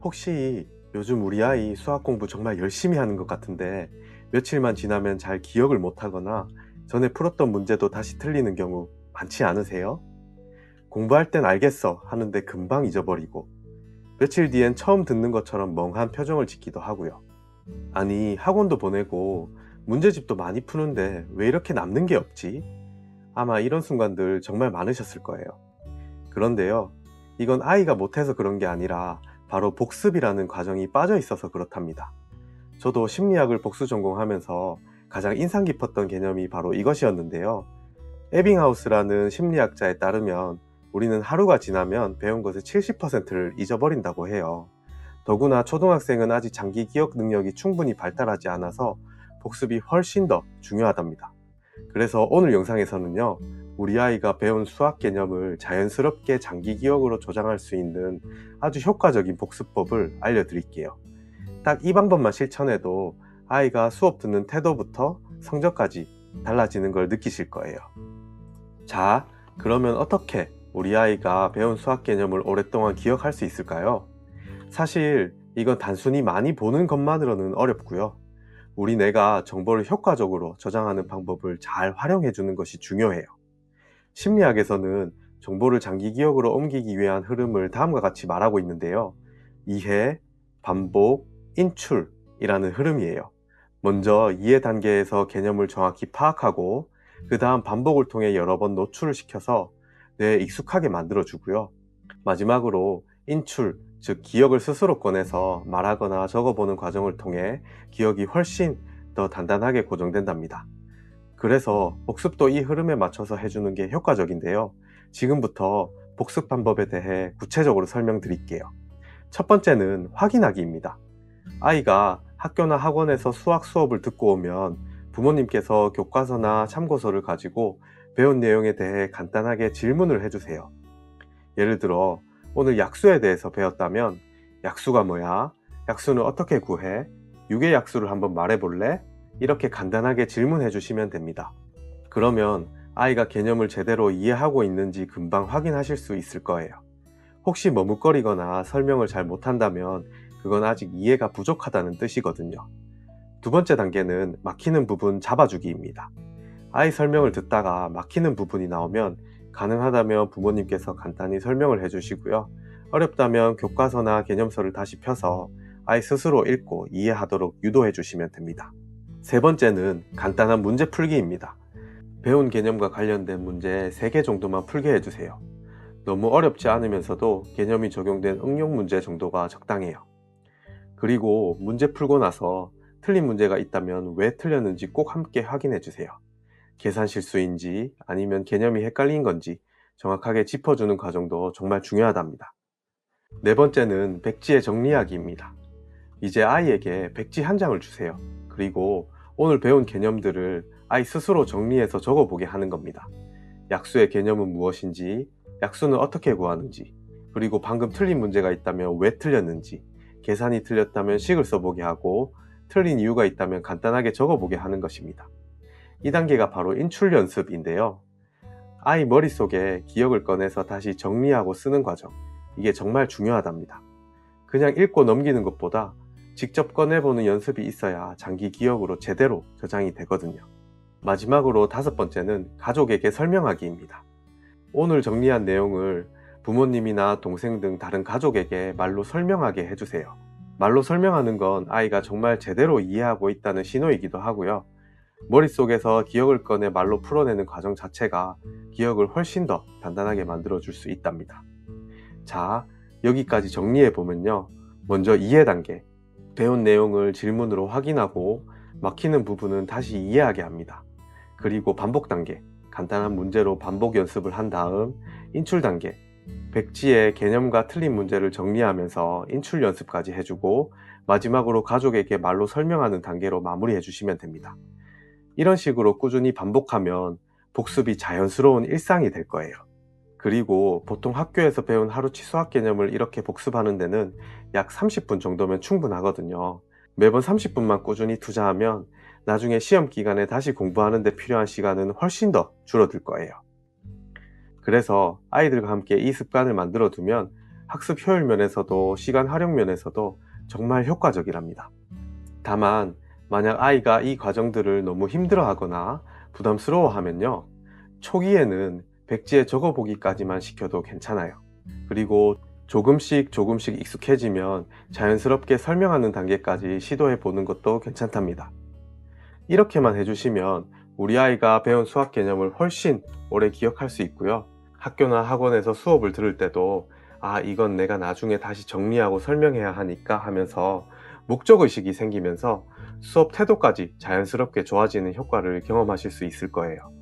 혹시 요즘 우리 아이 수학 공부 정말 열심히 하는 것 같은데 며칠만 지나면 잘 기억을 못하거나 전에 풀었던 문제도 다시 틀리는 경우 많지 않으세요? 공부할 땐 알겠어 하는데 금방 잊어버리고 며칠 뒤엔 처음 듣는 것처럼 멍한 표정을 짓기도 하고요. 아니, 학원도 보내고 문제집도 많이 푸는데 왜 이렇게 남는 게 없지? 아마 이런 순간들 정말 많으셨을 거예요. 그런데요, 이건 아이가 못해서 그런 게 아니라 바로 복습이라는 과정이 빠져 있어서 그렇답니다. 저도 심리학을 복수 전공하면서 가장 인상 깊었던 개념이 바로 이것이었는데요. 에빙하우스라는 심리학자에 따르면 우리는 하루가 지나면 배운 것의 70%를 잊어버린다고 해요. 더구나 초등학생은 아직 장기 기억 능력이 충분히 발달하지 않아서 복습이 훨씬 더 중요하답니다. 그래서 오늘 영상에서는요, 우리 아이가 배운 수학 개념을 자연스럽게 장기 기억으로 저장할 수 있는 아주 효과적인 복습법을 알려드릴게요. 딱 이 방법만 실천해도 아이가 수업 듣는 태도부터 성적까지 달라지는 걸 느끼실 거예요. 자, 그러면 어떻게 우리 아이가 배운 수학 개념을 오랫동안 기억할 수 있을까요? 사실 이건 단순히 많이 보는 것만으로는 어렵고요. 우리 뇌가 정보를 효과적으로 저장하는 방법을 잘 활용해 주는 것이 중요해요. 심리학에서는 정보를 장기 기억으로 옮기기 위한 흐름을 다음과 같이 말하고 있는데요. 이해, 반복, 인출이라는 흐름이에요. 먼저 이해 단계에서 개념을 정확히 파악하고 그 다음 반복을 통해 여러 번 노출을 시켜서 뇌에 익숙하게 만들어 주고요. 마지막으로 인출, 즉 기억을 스스로 꺼내서 말하거나 적어보는 과정을 통해 기억이 훨씬 더 단단하게 고정된답니다. 그래서 복습도 이 흐름에 맞춰서 해주는 게 효과적인데요. 지금부터 복습 방법에 대해 구체적으로 설명드릴게요. 첫 번째는 확인하기입니다. 아이가 학교나 학원에서 수학 수업을 듣고 오면 부모님께서 교과서나 참고서를 가지고 배운 내용에 대해 간단하게 질문을 해주세요. 예를 들어 오늘 약수에 대해서 배웠다면 약수가 뭐야? 약수는 어떻게 구해? 유의 약수를 한번 말해볼래? 이렇게 간단하게 질문해 주시면 됩니다. 그러면 아이가 개념을 제대로 이해하고 있는지 금방 확인하실 수 있을 거예요. 혹시 머뭇거리거나 설명을 잘 못한다면 그건 아직 이해가 부족하다는 뜻이거든요. 두 번째 단계는 막히는 부분 잡아주기입니다. 아이 설명을 듣다가 막히는 부분이 나오면 가능하다면 부모님께서 간단히 설명을 해주시고요. 어렵다면 교과서나 개념서를 다시 펴서 아이 스스로 읽고 이해하도록 유도해 주시면 됩니다. 세 번째는 간단한 문제 풀기입니다. 배운 개념과 관련된 문제 3개 정도만 풀게 해주세요. 너무 어렵지 않으면서도 개념이 적용된 응용 문제 정도가 적당해요. 그리고 문제 풀고 나서 틀린 문제가 있다면 왜 틀렸는지 꼭 함께 확인해 주세요. 계산 실수인지 아니면 개념이 헷갈린 건지 정확하게 짚어주는 과정도 정말 중요하답니다. 네 번째는 백지의 정리하기입니다. 이제 아이에게 백지 한 장을 주세요. 그리고 오늘 배운 개념들을 아이 스스로 정리해서 적어보게 하는 겁니다. 약수의 개념은 무엇인지, 약수는 어떻게 구하는지, 그리고 방금 틀린 문제가 있다면 왜 틀렸는지, 계산이 틀렸다면 식을 써보게 하고 틀린 이유가 있다면 간단하게 적어보게 하는 것입니다. 이 단계가 바로 인출 연습인데요. 아이 머릿속에 기억을 꺼내서 다시 정리하고 쓰는 과정, 이게 정말 중요하답니다. 그냥 읽고 넘기는 것보다 직접 꺼내보는 연습이 있어야 장기 기억으로 제대로 저장이 되거든요. 마지막으로 5번째는 가족에게 설명하기입니다. 오늘 정리한 내용을 부모님이나 동생 등 다른 가족에게 말로 설명하게 해주세요. 말로 설명하는 건 아이가 정말 제대로 이해하고 있다는 신호이기도 하고요. 머릿속에서 기억을 꺼내 말로 풀어내는 과정 자체가 기억을 훨씬 더 단단하게 만들어줄 수 있답니다. 자, 여기까지 정리해보면요. 먼저 이해 단계, 배운 내용을 질문으로 확인하고 막히는 부분은 다시 이해하게 합니다. 그리고 반복 단계, 간단한 문제로 반복 연습을 한 다음 인출 단계, 백지의 개념과 틀린 문제를 정리하면서 인출 연습까지 해주고 마지막으로 가족에게 말로 설명하는 단계로 마무리해 주시면 됩니다. 이런 식으로 꾸준히 반복하면 복습이 자연스러운 일상이 될 거예요. 그리고 보통 학교에서 배운 하루치 수학 개념을 이렇게 복습하는 데는 약 30분 정도면 충분하거든요. 매번 30분만 꾸준히 투자하면 나중에 시험 기간에 다시 공부하는 데 필요한 시간은 훨씬 더 줄어들 거예요. 그래서 아이들과 함께 이 습관을 만들어 두면 학습 효율 면에서도 시간 활용 면에서도 정말 효과적이랍니다. 다만 만약 아이가 이 과정들을 너무 힘들어하거나 부담스러워하면요, 초기에는 백지에 적어보기까지만 시켜도 괜찮아요. 그리고 조금씩 조금씩 익숙해지면 자연스럽게 설명하는 단계까지 시도해 보는 것도 괜찮답니다. 이렇게만 해주시면 우리 아이가 배운 수학 개념을 훨씬 오래 기억할 수 있고요. 학교나 학원에서 수업을 들을 때도 아, 이건 내가 나중에 다시 정리하고 설명해야 하니까 하면서 목적의식이 생기면서 수업 태도까지 자연스럽게 좋아지는 효과를 경험하실 수 있을 거예요.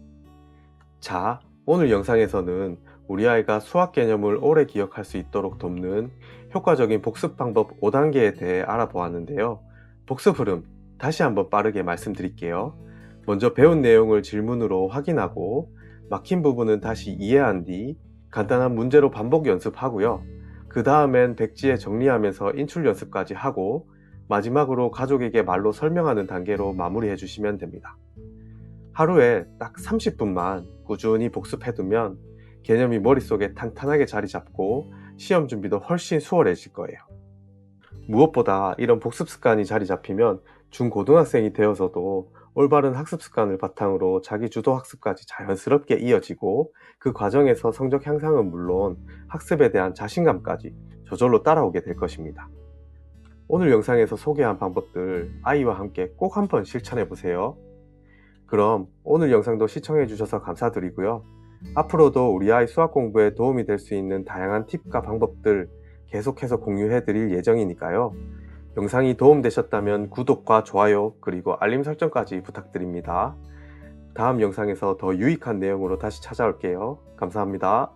자, 오늘 영상에서는 우리 아이가 수학 개념을 오래 기억할 수 있도록 돕는 효과적인 복습 방법 5단계에 대해 알아보았는데요. 복습 흐름 다시 한번 빠르게 말씀드릴게요. 먼저 배운 내용을 질문으로 확인하고 막힌 부분은 다시 이해한 뒤 간단한 문제로 반복 연습하고요. 그 다음엔 백지에 정리하면서 인출 연습까지 하고 마지막으로 가족에게 말로 설명하는 단계로 마무리해 주시면 됩니다. 하루에 딱 30분만 꾸준히 복습해두면 개념이 머릿속에 탄탄하게 자리 잡고 시험 준비도 훨씬 수월해질 거예요. 무엇보다 이런 복습 습관이 자리 잡히면 중고등학생이 되어서도 올바른 학습 습관을 바탕으로 자기 주도 학습까지 자연스럽게 이어지고 그 과정에서 성적 향상은 물론 학습에 대한 자신감까지 저절로 따라오게 될 것입니다. 오늘 영상에서 소개한 방법들 아이와 함께 꼭 한번 실천해 보세요. 그럼 오늘 영상도 시청해 주셔서 감사드리고요. 앞으로도 우리 아이 수학 공부에 도움이 될 수 있는 다양한 팁과 방법들 계속해서 공유해 드릴 예정이니까요. 영상이 도움되셨다면 구독과 좋아요 그리고 알림 설정까지 부탁드립니다. 다음 영상에서 더 유익한 내용으로 다시 찾아올게요. 감사합니다.